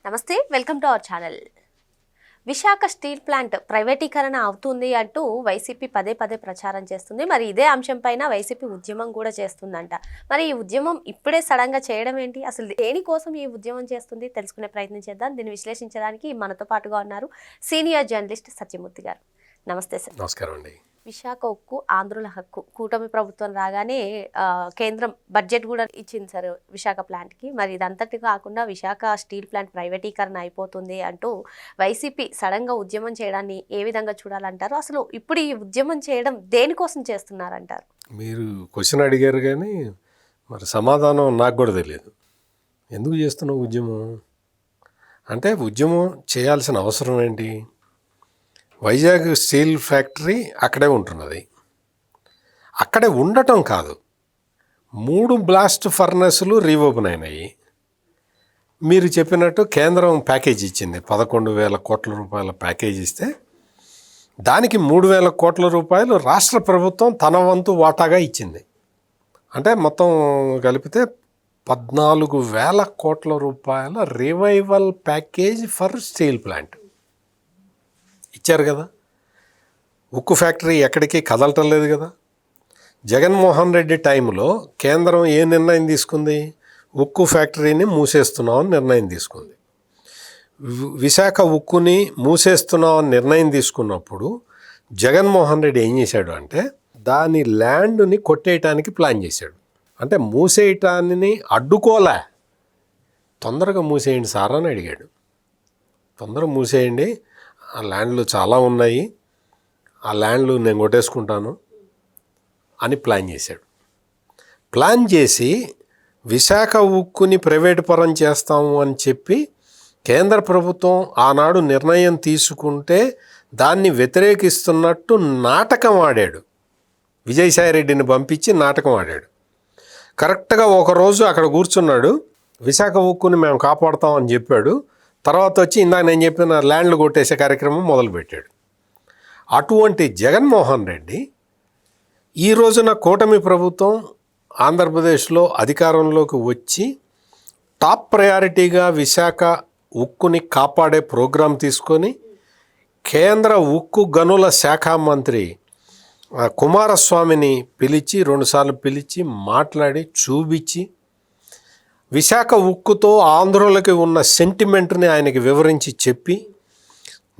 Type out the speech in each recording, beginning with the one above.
నమస్తే, welcome to our channel. Visakha steel plant ప్రైవేటీకరణ అవుతుంది అంటూ వైసీపీ పదే పదే ప్రచారం చేస్తుంది. మరి ఇదే అంశంపైన వైసీపీ ఉద్యమం కూడా చేస్తుందంట. మరి ఈ ఉద్యమం ఇప్పుడే సడన్గా చేయడం ఏంటి? అసలు దేనికోసం ఈ ఉద్యమం చేస్తుంది తెలుసుకునే ప్రయత్నం చేద్దాం. దీన్ని విశ్లేషించడానికి మనతో పాటుగా ఉన్నారు సీనియర్ జర్నలిస్ట్ సత్యమూర్తి గారు. నమస్తే సార్. నమస్కారం అండి. విశాఖ ఉక్కు ఆంధ్రుల హక్కు, కూటమి ప్రభుత్వం రాగానే కేంద్రం బడ్జెట్ కూడా ఇచ్చింది సార్ విశాఖ ప్లాంట్కి. మరి ఇదంతటి కాకుండా విశాఖ స్టీల్ ప్లాంట్ ప్రైవేటీకరణ అయిపోతుంది అంటూ వైసీపీ సడన్గా ఉద్యమం చేయడాన్ని ఏ విధంగా చూడాలంటారు? అసలు ఇప్పుడు ఈ ఉద్యమం చేయడం దేనికోసం చేస్తున్నారంటారు? మీరు క్వశ్చన్ అడిగారు కానీ మరి సమాధానం నాకు కూడా తెలియదు. ఎందుకు చేస్తున్నావు ఉద్యమం అంటే? ఉద్యమం చేయాల్సిన అవసరం ఏంటి? వైజాగ్ స్టీల్ ఫ్యాక్టరీ అక్కడే ఉంటున్నది. అక్కడే ఉండటం కాదు, 3 బ్లాస్ట్ ఫర్నెస్లు రీఓపెన్ అయినాయి. మీరు చెప్పినట్టు కేంద్రం ప్యాకేజ్ ఇచ్చింది, 11,000 కోట్ల రూపాయల ప్యాకేజ్ ఇస్తే దానికి 3,000 కోట్ల రూపాయలు రాష్ట్ర ప్రభుత్వం తన వంతు వాటాగా ఇచ్చింది. అంటే మొత్తం కలిపితే 14,000 కోట్ల రూపాయల revival package for steel plant ఇచ్చారు కదా. ఉక్కు ఫ్యాక్టరీ ఎక్కడికి కదలటం లేదు కదా. జగన్మోహన్ రెడ్డి టైంలో కేంద్రం ఏ నిర్ణయం తీసుకుంది? ఉక్కు ఫ్యాక్టరీని మూసేస్తున్నామని నిర్ణయం తీసుకుంది. విశాఖ ఉక్కుని మూసేస్తున్నామని నిర్ణయం తీసుకున్నప్పుడు జగన్మోహన్ రెడ్డి ఏం చేశాడు అంటే దాని ల్యాండ్ని కొట్టేయటానికి ప్లాన్ చేశాడు. అంటే మూసేయటాన్ని అడ్డుకోలే, తొందరగా మూసేయండి సార్ అని అడిగాడు. తొందరగా మూసేయండి, ఆ ల్యాండ్లు చాలా ఉన్నాయి, ఆ ల్యాండ్లు నేను కొట్టేసుకుంటాను అని ప్లాన్ చేశాడు. ప్లాన్ చేసి విశాఖ ఉక్కుని ప్రైవేటు పరం చేస్తాము అని చెప్పి కేంద్ర ప్రభుత్వం ఆనాడు నిర్ణయం తీసుకుంటే దాన్ని వ్యతిరేకిస్తున్నట్టు నాటకం ఆడాడు. విజయసాయిరెడ్డిని పంపించి నాటకం ఆడాడు. కరెక్ట్గా ఒకరోజు అక్కడ కూర్చున్నాడు, విశాఖ ఉక్కుని మేము కాపాడుతామని చెప్పాడు. తర్వాత వచ్చి ఇందాక నేను చెప్పిన ల్యాండ్లు కొట్టేసే కార్యక్రమం మొదలుపెట్టాడు. అటువంటి జగన్మోహన్ రెడ్డి ఈ రోజున కూటమి ప్రభుత్వం ఆంధ్రప్రదేశ్లో అధికారంలోకి వచ్చి టాప్ ప్రయారిటీగా విశాఖ ఉక్కుని కాపాడే ప్రోగ్రాం తీసుకొని కేంద్ర ఉక్కు గనుల శాఖ మంత్రి కుమారస్వామిని పిలిచి 2 సార్లు పిలిచి మాట్లాడి చూపించి విశాఖ ఉక్కుతో ఆంధ్రులకి ఉన్న సెంటిమెంట్ని ఆయనకి వివరించి చెప్పి,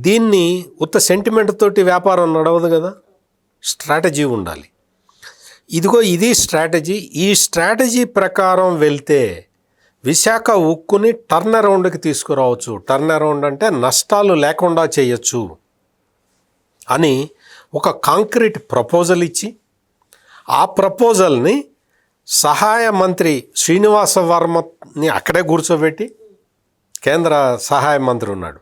దీన్ని ఉత్త సెంటిమెంట్ తోటి వ్యాపారం నడవదు కదా, స్ట్రాటజీ ఉండాలి. ఇదిగో ఇది స్ట్రాటజీ. ఈ స్ట్రాటజీ ప్రకారం వెళ్తే విశాఖ ఉక్కుని టర్న్ అరౌండ్కి తీసుకురావచ్చు. టర్న్ అరౌండ్ అంటే నష్టాలు లేకుండా చేయొచ్చు అని ఒక కాంక్రీట్ ప్రపోజల్ ఇచ్చి, ఆ ప్రపోజల్ని సహాయ మంత్రి శ్రీనివాస వర్మని అక్కడే కూర్చోబెట్టి, కేంద్ర సహాయ మంత్రి ఉన్నాడు,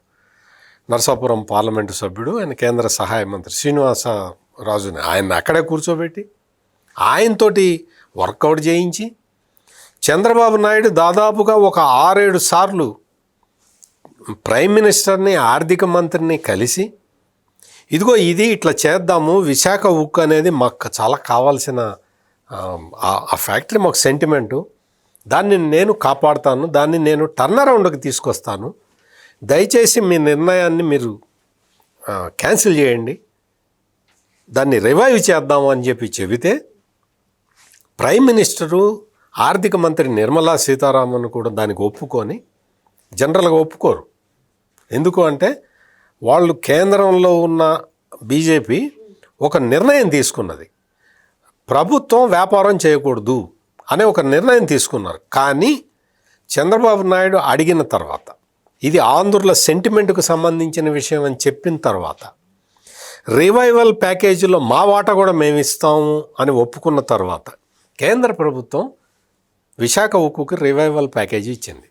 నరసాపురం పార్లమెంటు సభ్యుడు, ఆయన కేంద్ర సహాయ మంత్రి శ్రీనివాసరాజుని ఆయన అక్కడే కూర్చోబెట్టి ఆయనతోటి వర్కౌట్ చేయించి, చంద్రబాబు నాయుడు దాదాపుగా ఒక 6-7 సార్లు ప్రైమ్ మినిస్టర్ని ఆర్థిక మంత్రిని కలిసి, ఇదిగో ఇది ఇట్లా చేద్దాము, విశాఖ ఉక్కు అనేది మాకు చాలా కావాల్సిన ఆ ఫ్యాక్టరీ మాకు సెంటిమెంటు, దాన్ని నేను కాపాడుతాను, దాన్ని నేను టర్న్ అరౌండ్కి తీసుకొస్తాను, దయచేసి మీ నిర్ణయాన్ని మీరు క్యాన్సిల్ చేయండి, దాన్ని రివైవ్ చేద్దాము అని చెప్పి చెబితే ప్రైమ్ మినిస్టరు ఆర్థిక మంత్రి నిర్మలా సీతారామన్ కూడా దానికి ఒప్పుకొని, జనరల్గా ఒప్పుకోరు. ఎందుకు అంటే వాళ్ళు కేంద్రంలో ఉన్న బీజేపీ ఒక నిర్ణయం తీసుకున్నది, ప్రభుత్వం వ్యాపారం చేయకూడదు అనే ఒక నిర్ణయం తీసుకున్నారు. కానీ చంద్రబాబు నాయుడు అడిగిన తర్వాత, ఇది ఆంధ్రుల సెంటిమెంట్కు సంబంధించిన విషయం అని చెప్పిన తర్వాత, రివైవల్ ప్యాకేజీలో మా వాటా కూడా మేము ఇస్తాము అని ఒప్పుకున్న తర్వాత కేంద్ర ప్రభుత్వం విశాఖ ఉక్కుకి రివైవల్ ప్యాకేజీ ఇచ్చింది.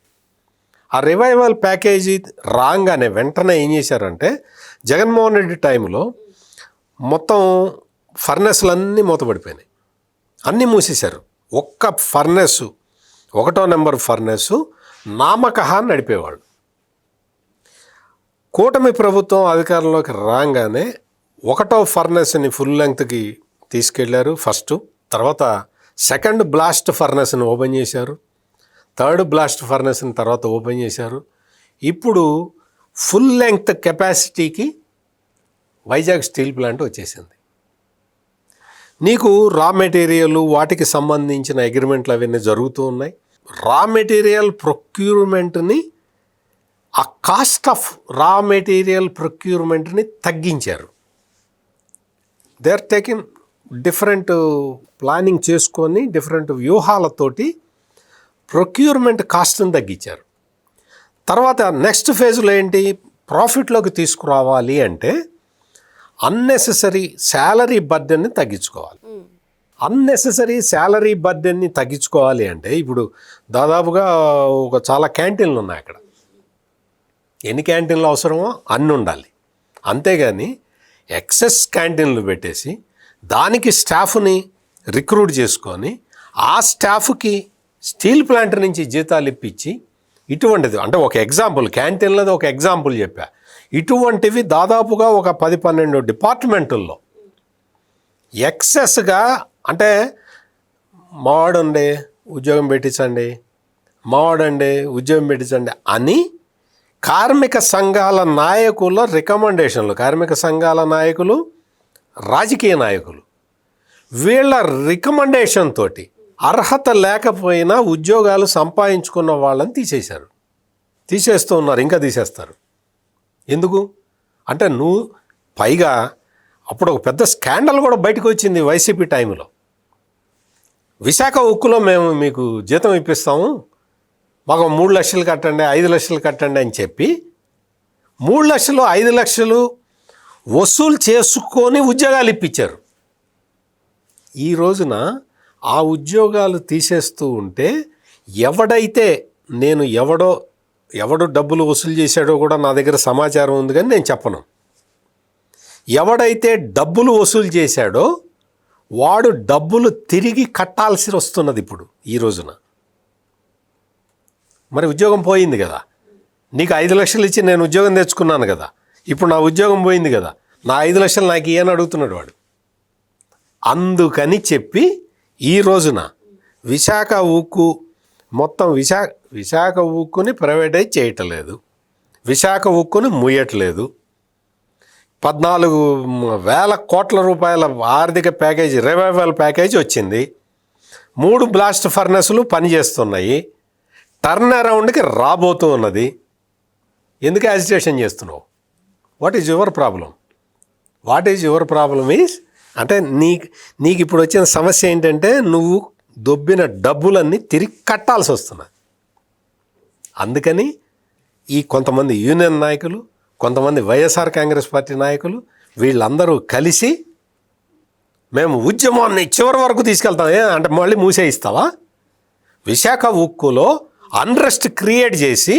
ఆ రివైవల్ ప్యాకేజీ రాగానే వెంటనే ఏం చేశారంటే జగన్మోహన్ రెడ్డి టైంలో మొత్తం ఫర్నెస్లన్నీ మూతపడిపోయినాయి, అన్నీ మూసేశారు. ఒక్క ఫర్నెస్, 1వ నెంబర్ ఫర్నెస్ నామకహా నడిపేవాళ్ళు. కూటమి ప్రభుత్వం అధికారంలోకి రాగానే 1వ ఫర్నెస్ని ఫుల్ లెంగ్త్కి తీసుకెళ్లారు ఫస్ట్. తర్వాత 2nd బ్లాస్ట్ ఫర్నెస్ని ఓపెన్ చేశారు, 3rd బ్లాస్ట్ ఫర్నెస్ని తర్వాత ఓపెన్ చేశారు. ఇప్పుడు ఫుల్ లెంగ్త్ కెపాసిటీకి వైజాగ్ స్టీల్ ప్లాంట్ వచ్చేసింది. నీకు రా మెటీరియల్ వాటికి సంబంధించిన అగ్రిమెంట్లు అవన్నీ జరుగుతూ ఉన్నాయి. రా మెటీరియల్ ప్రొక్యూర్మెంట్ని, ఆ కాస్ట్ ఆఫ్ రా మెటీరియల్ ప్రొక్యూర్మెంట్ని తగ్గించారు. They are taking different planning చేసుకొని డిఫరెంట్ వ్యూహాలతోటి ప్రొక్యూర్మెంట్ కాస్ట్ని తగ్గించారు. తర్వాత నెక్స్ట్ ఫేజ్లో ఏంటి, ప్రాఫిట్లోకి తీసుకురావాలి అంటే అన్నెసెసరీ శాలరీ బర్డెన్ని తగ్గించుకోవాలి. అన్నెసెసరీ శాలరీ బర్డెన్ని తగ్గించుకోవాలి అంటే ఇప్పుడు దాదాపుగా ఒక చాలా క్యాంటీన్లు ఉన్నాయి అక్కడ. ఎన్ని క్యాంటీన్లు అవసరమో అన్నీ ఉండాలి. అంతేగాని ఎక్సెస్ క్యాంటీన్లు పెట్టేసి దానికి స్టాఫ్ని రిక్రూట్ చేసుకొని ఆ స్టాఫ్కి స్టీల్ ప్లాంట్ నుంచి జీతాలు ఇప్పించి ఇటువంటిది, అంటే ఒక ఎగ్జాంపుల్, క్యాంటీన్లది ఒక ఎగ్జాంపుల్ చెప్పా. ఇటువంటివి దాదాపుగా ఒక 10-12 డిపార్ట్మెంటుల్లో ఎక్సెస్గా, అంటే మావాడండి ఉద్యోగం పెట్టించండి, మావాడండి ఉద్యోగం పెట్టించండి అని కార్మిక సంఘాల నాయకుల రికమెండేషన్లు, కార్మిక సంఘాల నాయకులు, రాజకీయ నాయకులు వీళ్ళ రికమెండేషన్ తోటి అర్హత లేకపోయినా ఉద్యోగాలు సంపాదించుకున్న వాళ్ళని తీసేస్తూ ఉన్నారు, ఇంకా తీసేస్తారు. ఎందుకు అంటే నువ్వు పైగా అప్పుడు ఒక పెద్ద స్కాండల్ కూడా బయటకు వచ్చింది వైసీపీ టైంలో. విశాఖ ఉక్కులో మేము మీకు జీతం ఇప్పిస్తాము, మాకు 3 లక్షలు కట్టండి, 5 లక్షలు కట్టండి అని చెప్పి 3 లక్షలు 5 లక్షలు వసూలు చేసుకొని ఉద్యోగాలు ఇప్పించారు. ఈ రోజున ఆ ఉద్యోగాలు తీసేస్తూ ఉంటే ఎవడైతే ఎవడు డబ్బులు వసూలు చేశాడో కూడా నా దగ్గర సమాచారం ఉంది, కానీ నేను చెప్పను. ఎవడైతే డబ్బులు వసూలు చేశాడో వాడు డబ్బులు తిరిగి కట్టాల్సి వస్తున్నది ఇప్పుడు ఈ రోజున. మరి ఉద్యోగం పోయింది కదా, నీకు 5 లక్షలు ఇచ్చి నేను ఉద్యోగం తెచ్చుకున్నాను కదా, ఇప్పుడు నా ఉద్యోగం పోయింది కదా, నా 5 లక్షలు నాకు ఇయ్యని అడుగుతున్నాడు వాడు. అందుకని చెప్పి ఈ రోజున విశాఖ ఉక్కు మొత్తం విశాఖ ఉక్కుని ప్రైవేటైజ్ చేయటలేదు, విశాఖ ఉక్కుని ముయ్యట్లేదు. 14,000 కోట్ల రూపాయల ఆర్థిక ప్యాకేజీ, రివైవల్ ప్యాకేజీ వచ్చింది. 3 బ్లాస్ట్ ఫర్నెస్లు పనిచేస్తున్నాయి, టర్న్ అరౌండ్కి రాబోతూ ఉన్నది. ఎందుకు యాజిటేషన్ చేస్తున్నావు? What is your problem? Is అంటే నీకు ఇప్పుడు వచ్చిన సమస్య ఏంటంటే నువ్వు దొబ్బిన డబ్బులన్నీ తిరిగి కట్టాల్సి వస్తున్నది. అందుకని ఈ కొంతమంది యూనియన్ నాయకులు, కొంతమంది వైఎస్ఆర్ కాంగ్రెస్ పార్టీ నాయకులు వీళ్ళందరూ కలిసి మేము ఉద్యమాన్ని చివరి వరకు తీసుకెళ్తాం. అంటే మళ్ళీ మూసేయిస్తావా? విశాఖ ఉక్కులో అన్రెస్ట్ క్రియేట్ చేసి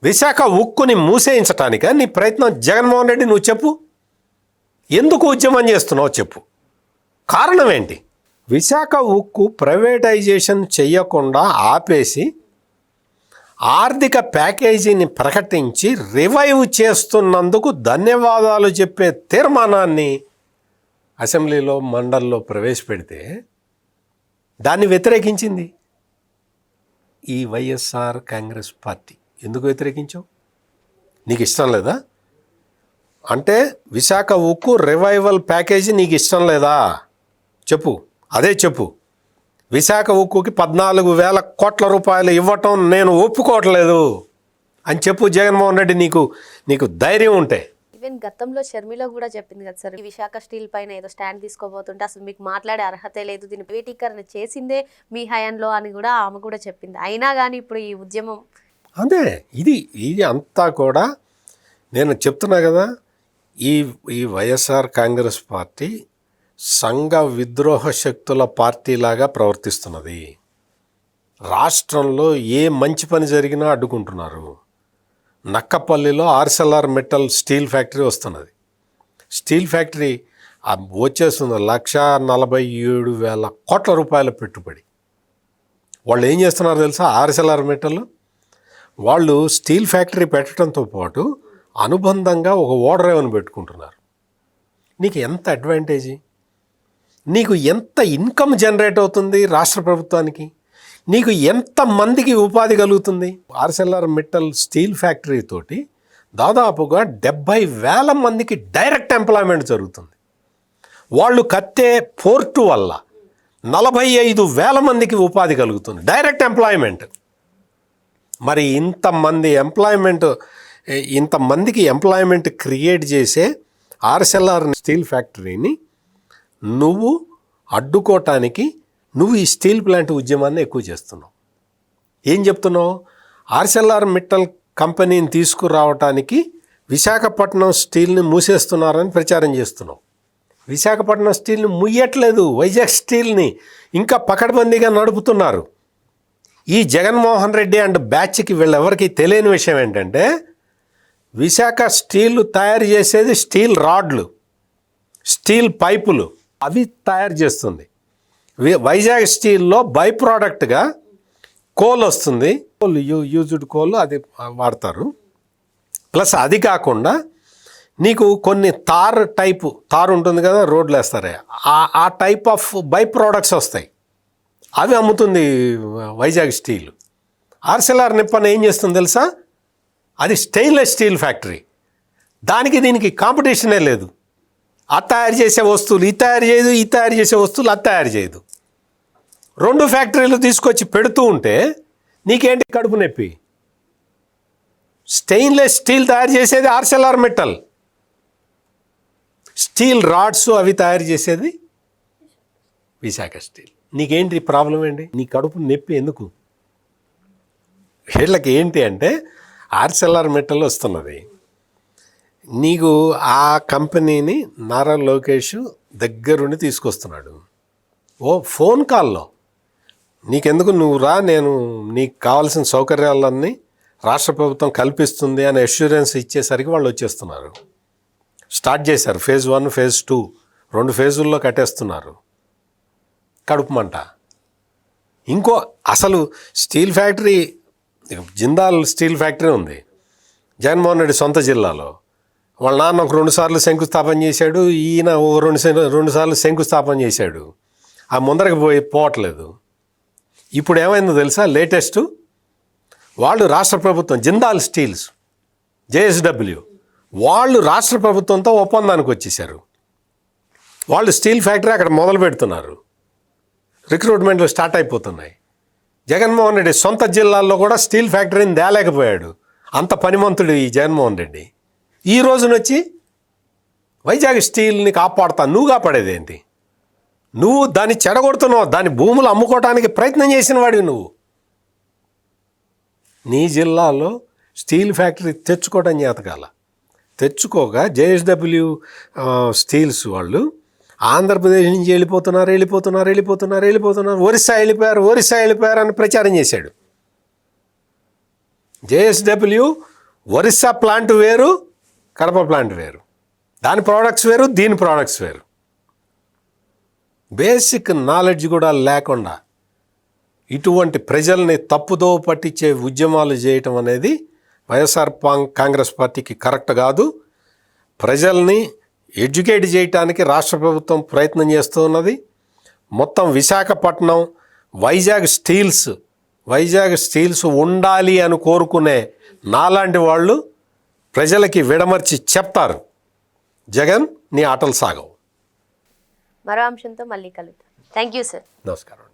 విశాఖ ఉక్కుని మూసేయించటానిక నీ ప్రయత్నం? జగన్మోహన్ రెడ్డి నువ్వు చెప్పు, ఎందుకు ఉద్యమం చేస్తున్నావు చెప్పు, కారణం ఏంటి? విశాఖ ఉక్కు ప్రైవేటైజేషన్ చెయ్యకుండా ఆపేసి ఆర్థిక ప్యాకేజీని ప్రకటించి రివైవ్ చేస్తున్నందుకు ధన్యవాదాలు చెప్పే తీర్మానాన్ని అసెంబ్లీలో మండలిలో ప్రవేశపెడితే దాన్ని వ్యతిరేకించింది ఈ వైఎస్ఆర్ కాంగ్రెస్ పార్టీ. ఎందుకు వ్యతిరేకించావు? నీకు ఇష్టం లేదా? అంటే విశాఖ ఉక్కు రివైవల్ ప్యాకేజీ నీకు ఇష్టం లేదా? చెప్పు, అదే చెప్పు. విశాఖ ఉక్కుకి 14,000 కోట్ల రూపాయలు ఇవ్వటం నేను ఒప్పుకోవట్లేదు అని చెప్పు జగన్మోహన్ రెడ్డి. నీకు ధైర్యం ఉంటే. ఈవెన్ గతంలో షర్మిల కూడా చెప్పింది కదా సార్, ఈ విశాఖ స్టీల్ పైన ఏదో స్టాండ్ తీసుకోబోతుంటే అసలు మీకు మాట్లాడే అర్హతే లేదు, దీన్ని ప్రైవేటీకరణ చేసిందే మీ హయాంలో అని కూడా ఆమె కూడా చెప్పింది. అయినా కానీ ఇప్పుడు ఈ ఉద్యమం అదే ఇది అంతా కూడా నేను చెప్తున్నా కదా. ఈ వైఎస్ఆర్ కాంగ్రెస్ పార్టీ సంఘ విద్రోహ శక్తుల పార్టీలాగా ప్రవర్తిస్తున్నది. రాష్ట్రంలో ఏ మంచి పని జరిగినా అడ్డుకుంటున్నారు. నక్కపల్లిలో ఆర్సెల్ఆర్ మెటల్ స్టీల్ ఫ్యాక్టరీ వస్తున్నది. స్టీల్ ఫ్యాక్టరీ వచ్చేస్తుంది 1,47,000 కోట్ల రూపాయల పెట్టుబడి. వాళ్ళు ఏం చేస్తున్నారు తెలుసా? ఆర్సెల్ఆర్ మెటల్ వాళ్ళు స్టీల్ ఫ్యాక్టరీ పెట్టడంతో పాటు అనుబంధంగా ఒక ఓడరేవని పెట్టుకుంటున్నారు. నీకు ఎంత అడ్వాంటేజీ, నీకు ఎంత ఇన్కమ్ జనరేట్ అవుతుంది రాష్ట్ర ప్రభుత్వానికి? నీకు ఎంతమందికి ఉపాధి కలుగుతుంది? ఆర్సెల్ఆర్ మిట్టల్ స్టీల్ ఫ్యాక్టరీ తోటి దాదాపుగా 70,000 మందికి డైరెక్ట్ ఎంప్లాయ్మెంట్ జరుగుతుంది. వాళ్ళు కట్టే పోర్టు వల్ల 45,000 మందికి ఉపాధి కలుగుతుంది, డైరెక్ట్ ఎంప్లాయ్మెంట్. మరి ఇంతమందికి ఎంప్లాయ్మెంట్ క్రియేట్ చేసే ఆర్సెల్ఆర్ స్టీల్ ఫ్యాక్టరీని నువ్వు అడ్డుకోవటానికి నువ్వు ఈ స్టీల్ ప్లాంట్ ఉద్యమాన్ని ఎక్కువ చేస్తున్నావు. ఏం చెప్తున్నావు? ఆర్సెల్ఆర్ మిట్టల్ కంపెనీని తీసుకురావటానికి విశాఖపట్నం స్టీల్ని మూసేస్తున్నారని ప్రచారం చేస్తున్నావు. విశాఖపట్నం స్టీల్ని ముయ్యట్లేదు, వైజాగ్ స్టీల్ని ఇంకా పకడ్బందీగా నడుపుతున్నారు. ఈ జగన్మోహన్ రెడ్డి అండ్ బ్యాచ్కి వీళ్ళెవరికి తెలియని విషయం ఏంటంటే, విశాఖ స్టీల్ తయారు చేసేది స్టీల్ రాడ్లు, స్టీల్ పైపులు అవి తయారు చేస్తుంది. వైజాగ్ స్టీల్లో బై ప్రోడక్ట్గా కోల్ వస్తుంది, యూజ్డ్ కోల్ అది వాడతారు. ప్లస్ అది కాకుండా నీకు కొన్ని తారు ఉంటుంది కదా, రోడ్లు వేస్తారే, ఆ టైప్ ఆఫ్ బై ప్రోడక్ట్స్ వస్తాయి, అవి అమ్ముతుంది వైజాగ్ స్టీల్. ఆర్సెల్ఆర్ నిప్పన్ ఏం చేస్తుంది తెలుసా? అది స్టెయిన్లెస్ స్టీల్ ఫ్యాక్టరీ. దానికి దీనికి కాంపిటీషనే లేదు. అది తయారు చేసే వస్తువులు ఇది తయారు చేయదు, ఇది తయారు చేసే వస్తువులు అది తయారు చేయదు. 2 ఫ్యాక్టరీలు తీసుకొచ్చి పెడుతూ ఉంటే నీకేంటి కడుపు నొప్పి? స్టెయిన్లెస్ స్టీల్ తయారు చేసేది ఆర్సెల్ఆర్ మిట్టల్, స్టీల్ రాడ్స్ అవి తయారు చేసేది విశాఖ స్టీల్. నీకేంటి ప్రాబ్లం ఏంటి? నీ కడుపు నొప్పి ఎందుకు? వీళ్ళకి ఏంటి అంటే ఆర్సెల్ఆర్ మిట్టల్ వస్తున్నది, నీకు ఆ కంపెనీని నారా లోకేష్ దగ్గరుండి తీసుకొస్తున్నాడు. ఫోన్ కాల్లో నీకెందుకు, నువ్వు రా, నేను నీకు కావాల్సిన సౌకర్యాలన్నీ రాష్ట్ర ప్రభుత్వం కల్పిస్తుంది అని అష్యూరెన్స్ ఇచ్చేసరికి వాళ్ళు వచ్చేస్తున్నారు. స్టార్ట్ చేశారు ఫేజ్ 1, ఫేజ్ 2, 2 ఫేజుల్లో కట్టేస్తున్నారు. కడుపు మంట. ఇంకో అసలు steel factory, Jindal steel factory ఉంది జగన్మోహన్ రెడ్డి సొంత జిల్లాలో. వాళ్ళ నాన్న ఒక 2 సార్లు శంకుస్థాపన చేశాడు, ఈయన 2 సార్లు శంకుస్థాపన చేశాడు. ఆ ముందరకు పోవట్లేదు. ఇప్పుడు ఏమైందో తెలుసా? లేటెస్ట్ వాళ్ళు రాష్ట్ర ప్రభుత్వం, జిందాల్ స్టీల్స్, JSW, వాళ్ళు రాష్ట్ర ప్రభుత్వంతో ఒప్పందానికి వచ్చేసారు. వాళ్ళు స్టీల్ ఫ్యాక్టరీ అక్కడ మొదలు పెడుతున్నారు. రిక్రూట్మెంట్లు స్టార్ట్ అయిపోతున్నాయి. జగన్మోహన్ రెడ్డి సొంత జిల్లాల్లో కూడా స్టీల్ ఫ్యాక్టరీని తేలేకపోయాడు. అంత పనిమంతుడు ఈ జగన్మోహన్ రెడ్డి. ఈ రోజునొచ్చి వైజాగ్ స్టీల్ని కాపాడుతా, నువ్వు కాపాడేదేంటి? నువ్వు దాన్ని చెడగొడుతున్నావు, దాని భూములు అమ్ముకోవడానికి ప్రయత్నం చేసిన వాడివి నువ్వు. నీ జిల్లాలో స్టీల్ ఫ్యాక్టరీ తెచ్చుకోవడం చేతకాల. తెచ్చుకోగా JSW స్టీల్స్ వాళ్ళు ఆంధ్రప్రదేశ్ నుంచి వెళ్ళిపోతున్నారు, ఒరిస్సా వెళ్ళిపోయారు అని ప్రచారం చేశాడు. JSW ఒరిస్సా ప్లాంట్ వేరు, కడప ప్లాంట్ వేరు, దాని ప్రోడక్ట్స్ వేరు, దీని ప్రోడక్ట్స్ వేరు. బేసిక్ నాలెడ్జ్ కూడా లేకుండా ఇటువంటి ప్రజల్ని తప్పుదో పట్టించే ఉద్యమాలు చేయటం అనేది వైఎస్ఆర్ కాంగ్రెస్ పార్టీకి కరెక్ట్ కాదు. ప్రజల్ని ఎడ్యుకేట్ చేయటానికి రాష్ట్ర ప్రభుత్వం ప్రయత్నం చేస్తూ ఉన్నది. మొత్తం విశాఖపట్నం వైజాగ్ స్టీల్స్ ఉండాలి అని కోరుకునే నాలాంటి వాళ్ళు ప్రజలకి విడమర్చి చెప్తారు, జగన్ నీ ఆటలు సాగవు. మరో అంశంతో మళ్ళీ కలుద్దాం. Thank you sir. నమస్కారం.